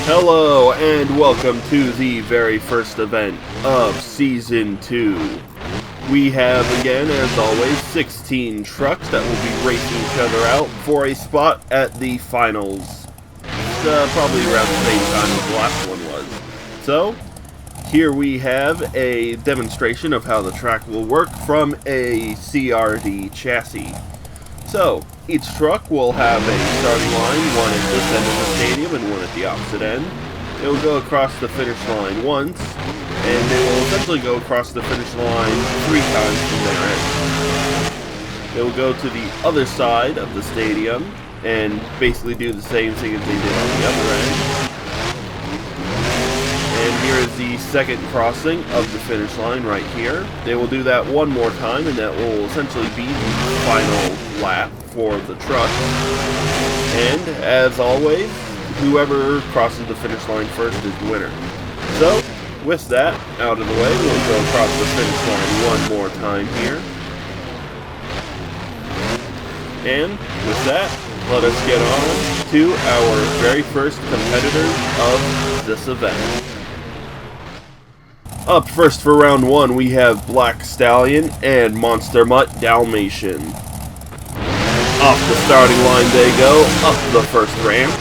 Hello and welcome to the very first event of Season 2. We have, again, as always, 16 trucks that will be racing each other out for a spot at the finals. Probably around the same time as the last one was. So, here we have a demonstration of how the track will work from a CRD chassis. So, each truck will have a starting line, one at this end of the stadium and one at the opposite end. They will go across the finish line once, and they will essentially go across the finish line 3 times from their end. They will go to the other side of the stadium and basically do the same thing as they did on the other end. And here is the second crossing of the finish line right here. They will do that one more time, and that will essentially be the final lap for the truck. And, as always, whoever crosses the finish line first is the winner. So, with that out of the way, we'll go across the finish line one more time here. And, with that, let us get on to our very first competitors of this event. Up first for round 1, we have Black Stallion and Monster Mutt Dalmatian. Off the starting line they go, up the first ramp.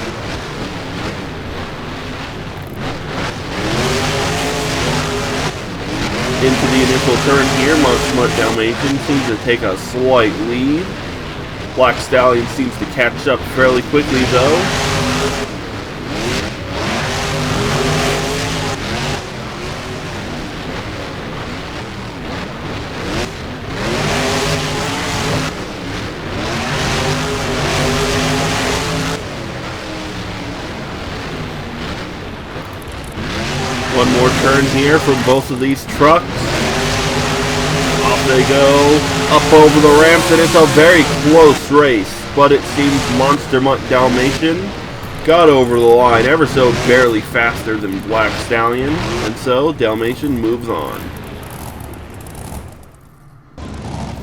Into the initial turn here, Monster Mutt Dalmatian seems to take a slight lead. Black Stallion seems to catch up fairly quickly though. One more turn here from both of these trucks. Off they go, up over the ramps, and it's a very close race. But it seems Monster Mutt Dalmatian got over the line ever so barely faster than Black Stallion. And so Dalmatian moves on.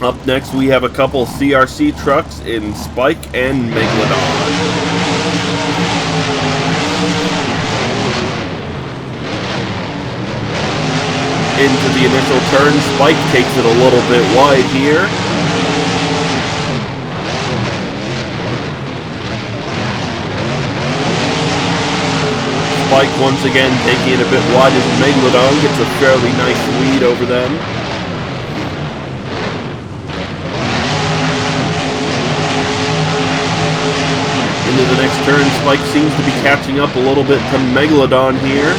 Up next we have a couple CRC trucks in Spike and Megalodon. Into the initial turn, Spike takes it a little bit wide here. Spike once again taking it a bit wide as Megalodon gets a fairly nice lead over them. Into the next turn, Spike seems to be catching up a little bit to Megalodon here.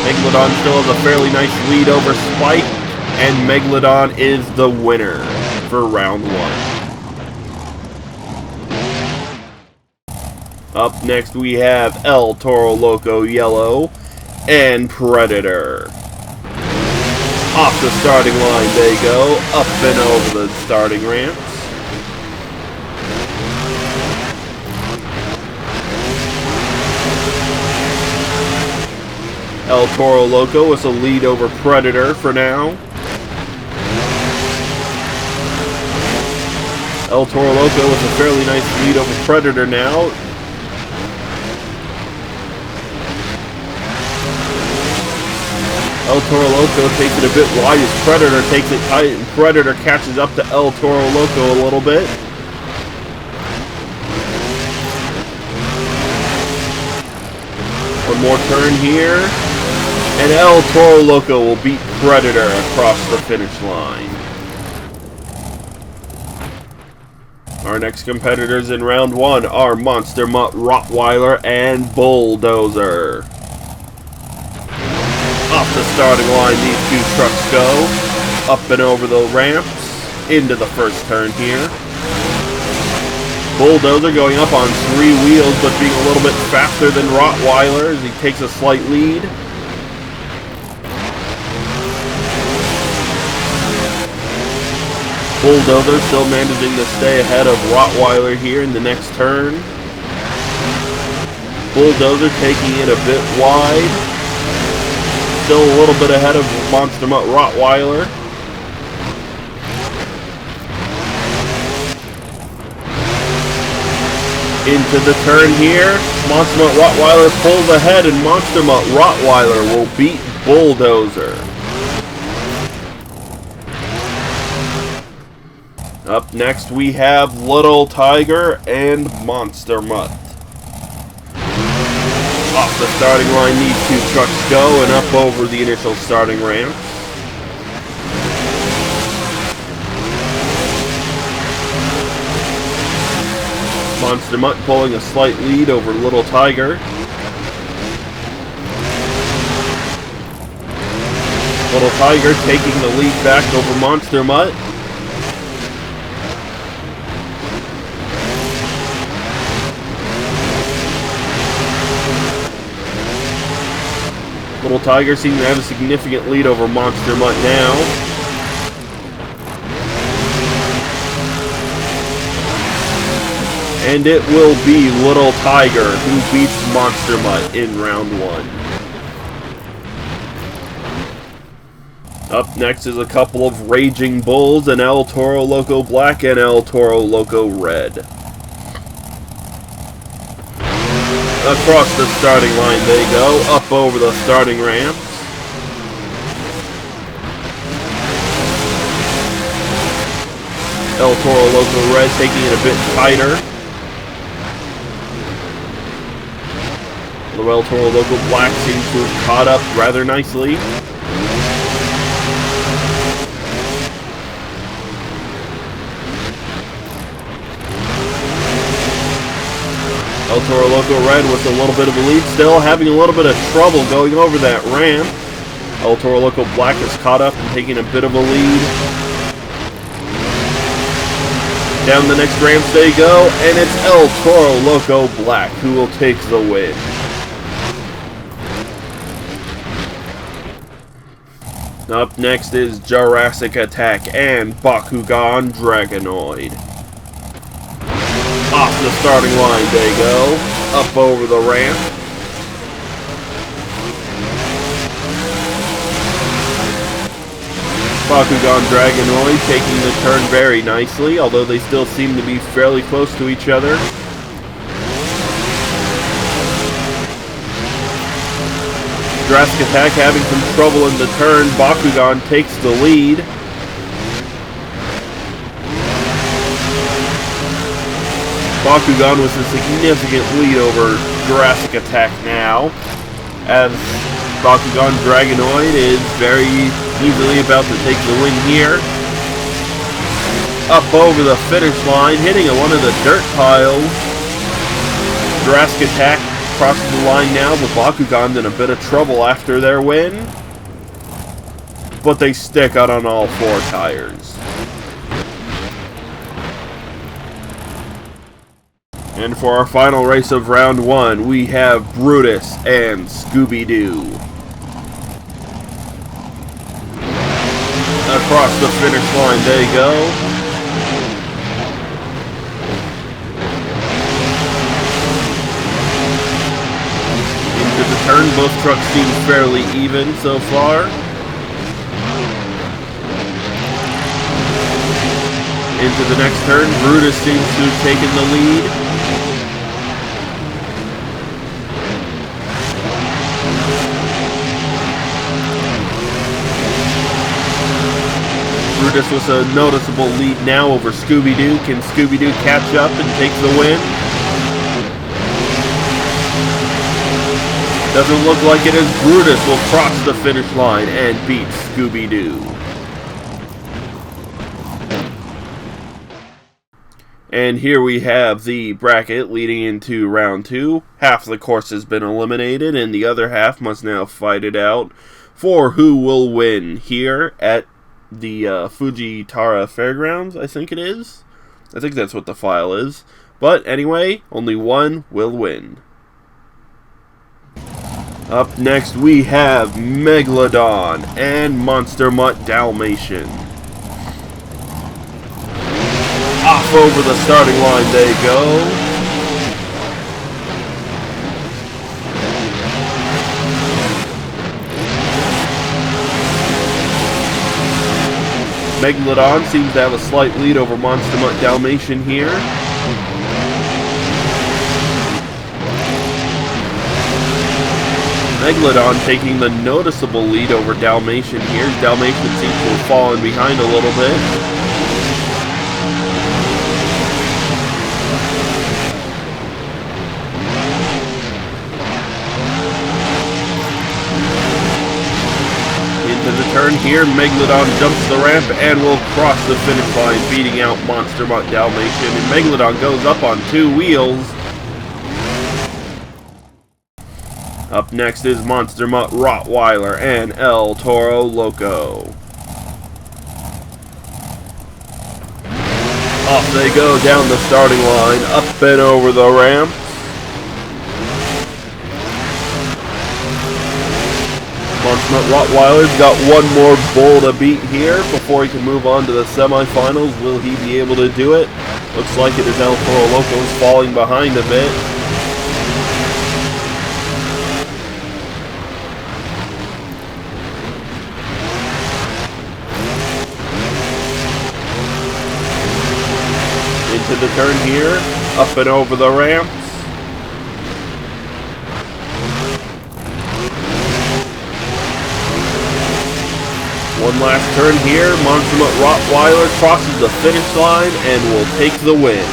Megalodon still has a fairly nice lead over Spike, and Megalodon is the winner for round 1. Up next we have El Toro Loco Yellow and Predator. Off the starting line they go, up and over the starting ramps. El Toro Loco with a lead over Predator for now. El Toro Loco with a fairly nice lead over Predator now. El Toro Loco takes it a bit wide as Predator takes it tight, and Predator catches up to El Toro Loco a little bit. One more turn here, and El Toro Loco will beat Predator across the finish line. Our next competitors in round 1 are Monster Mutt Rottweiler and Bulldozer. Off the starting line, these two trucks go, up and over the ramps, into the first turn here. Bulldozer going up on 3 wheels, but being a little bit faster than Rottweiler as he takes a slight lead. Bulldozer still managing to stay ahead of Rottweiler here in the next turn. Bulldozer taking it a bit wide. Still a little bit ahead of Monster Mutt Rottweiler. Into the turn here. Monster Mutt Rottweiler pulls ahead, and Monster Mutt Rottweiler will beat Bulldozer. Up next we have Little Tiger and Monster Mutt. Off the starting line, these two trucks go, and up over the initial starting ramp. Monster Mutt pulling a slight lead over Little Tiger. Little Tiger taking the lead back over Monster Mutt. Little Tiger seems to have a significant lead over Monster Mutt now. And it will be Little Tiger who beats Monster Mutt in round 1. Up next is a couple of Raging Bulls, an El Toro Loco Black and El Toro Loco Red. Across the starting line they go, up over the starting ramp. El Toro Loco Red taking it a bit tighter. The El Toro Loco Black seems to have caught up rather nicely. El Toro Loco Red with a little bit of a lead, still having a little bit of trouble going over that ramp. El Toro Loco Black has caught up and taking a bit of a lead. Down the next ramps they go, and it's El Toro Loco Black who will take the win. Up next is Jurassic Attack and Bakugan Dragonoid. Off the starting line they go, up over the ramp. Bakugan Dragonoid taking the turn very nicely, although they still seem to be fairly close to each other. Jurassic Attack having some trouble in the turn. Bakugan takes the lead. Bakugan with a significant lead over Jurassic Attack now, as Bakugan Dragonoid is very easily about to take the win here. Up over the finish line, hitting one of the dirt piles. Jurassic Attack crosses the line now, but Bakugan's in a bit of trouble after their win. But they stick out on all 4 tires. And for our final race of round 1, we have Brutus and Scooby-Doo. Across the finish line they go. Into the turn, both trucks seem fairly even so far. Into the next turn, Brutus seems to have taken the lead. Brutus with a noticeable lead now over Scooby-Doo. Can Scooby-Doo catch up and take the win? Doesn't look like it, as Brutus will cross the finish line and beat Scooby-Doo. And here we have the bracket leading into round 2. Half the course has been eliminated, and the other half must now fight it out for who will win here at the Fujitara Fairgrounds, I think it is. I think that's what the file is. But anyway, only one will win. Up next we have Megalodon and Monster Mutt Dalmatian. Off over the starting line they go. Megalodon seems to have a slight lead over Monster Mutt Dalmatian here. Megalodon taking the noticeable lead over Dalmatian here. Dalmatian seems to have fallen behind a little bit. Into the turn here, Megalodon jumps the ramp and will cross the finish line, beating out Monster Mutt Dalmatian. And Megalodon goes up on 2 wheels. Up next is Monster Mutt Rottweiler and El Toro Loco. Off they go down the starting line, up and over the ramp. Monster Mutt Rottweiler's got one more bull to beat here before he can move on to the semifinals. Will he be able to do it? Looks like it is El Toro Loco's falling behind a bit. Into the turn here, up and over the ramps. One last turn here, Monster Mutt Rottweiler crosses the finish line and will take the win.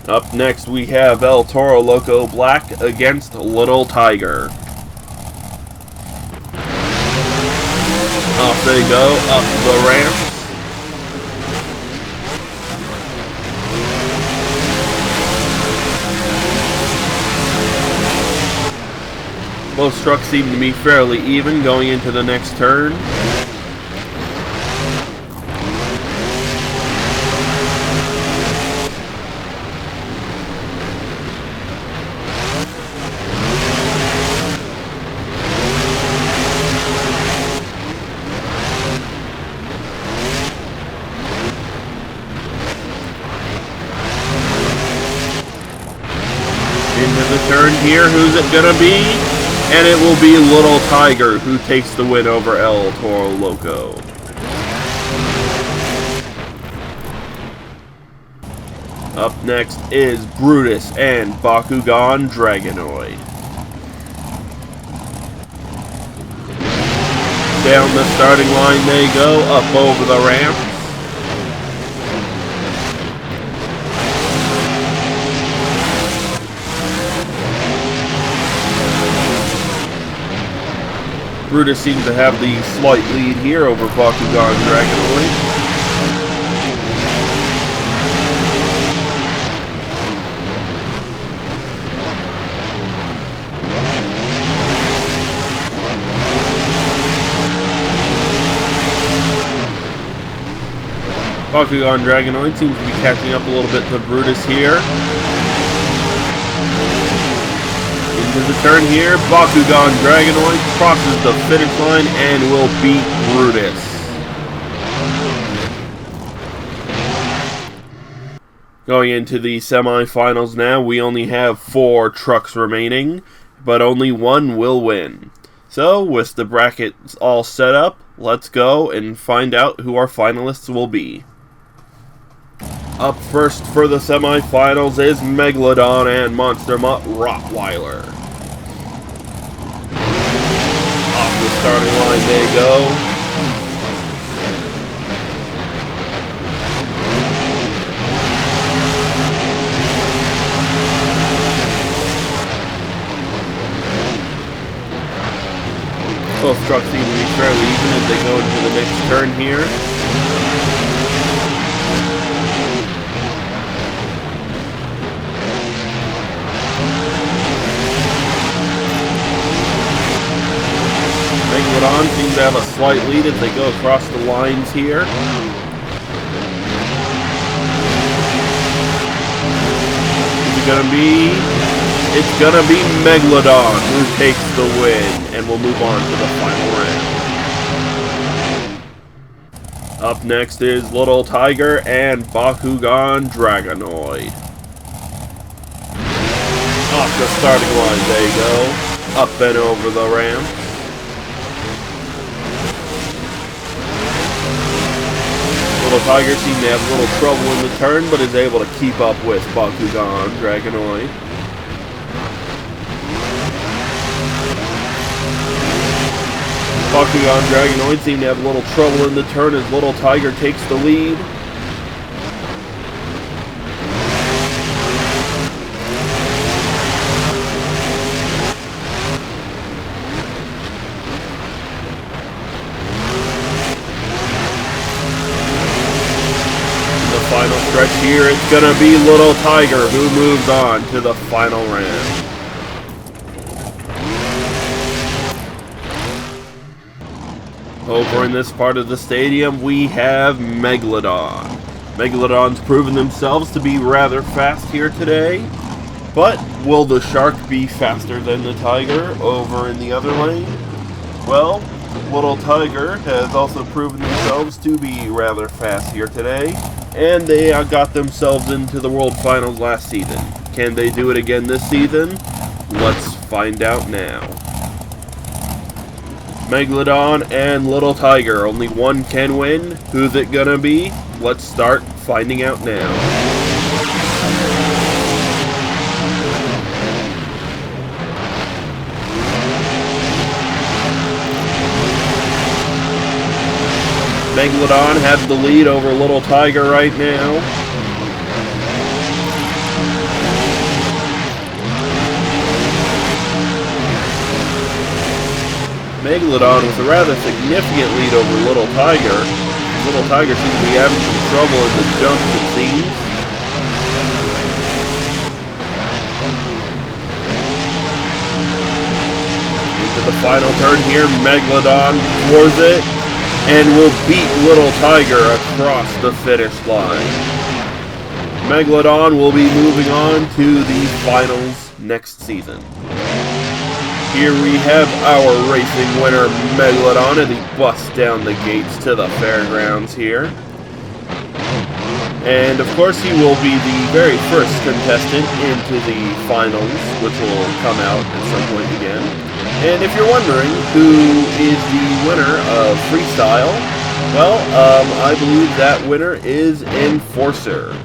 Up next we have El Toro Loco Black against Little Tiger. Off they go, up the ramp. Both trucks seem to be fairly even going into the next turn. Into the turn here, who's it gonna be? And it will be Little Tiger who takes the win over El Toro Loco. Up next is Brutus and Bakugan Dragonoid. Down the starting line they go, up over the ramp. Brutus seems to have the slight lead here over Bakugan Dragonoid. Bakugan Dragonoid seems to be catching up a little bit to Brutus here. Into the turn here, Bakugan Dragonoid crosses the finish line and will beat Brutus. Going into the semifinals now, we only have 4 trucks remaining, but only one will win. So, with the brackets all set up, let's go and find out who our finalists will be. Up first for the semifinals is Megalodon and Monster Mutt Rottweiler. Off the starting line they go. Both trucks seem to be fairly even as they go into the next turn here. Megalodon seems to have a slight lead as they go across the lines here. Who's it gonna be? It's gonna be Megalodon who takes the win and will move on to the final round. Up next is Little Tiger and Bakugan Dragonoid. Off the starting line they go, up and over the ramp. Little Tiger seemed to have a little trouble in the turn, but is able to keep up with Bakugan Dragonoid. Bakugan Dragonoid seemed to have a little trouble in the turn as Little Tiger takes the lead. The final stretch here, it's gonna be Little Tiger who moves on to the final round. Over in this part of the stadium, we have Megalodon. Megalodon's proven themselves to be rather fast here today, but will the Shark be faster than the Tiger over in the other lane? Well, Little Tiger has also proven themselves to be rather fast here today, and they got themselves into the World Finals last season. Can they do it again this season? Let's find out now. Megalodon and Little Tiger. Only one can win. Who's it gonna be? Let's start finding out now. Megalodon has the lead over Little Tiger right now. Megalodon with a rather significant lead over Little Tiger. Little Tiger seems to be having some trouble in the jumps, it seems. Into the final turn here, Megalodon floors it and will beat Little Tiger across the finish line. Megalodon will be moving on to the finals next season. Here we have our racing winner, Megalodon, as he busts down the gates to the fairgrounds here. And of course he will be the very first contestant into the finals, which will come out at some point again. And if you're wondering who is the winner of Freestyle, well, I believe that winner is Enforcer.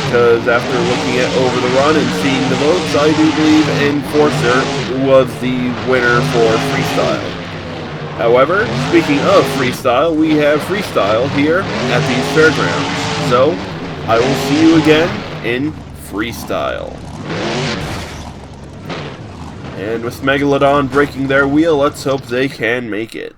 Because after looking at Over the Run and seeing the votes, I do believe Enforcer was the winner for Freestyle. However, speaking of Freestyle, we have Freestyle here at these fairgrounds. So, I will see you again in Freestyle. And with Megalodon breaking their wheel, let's hope they can make it.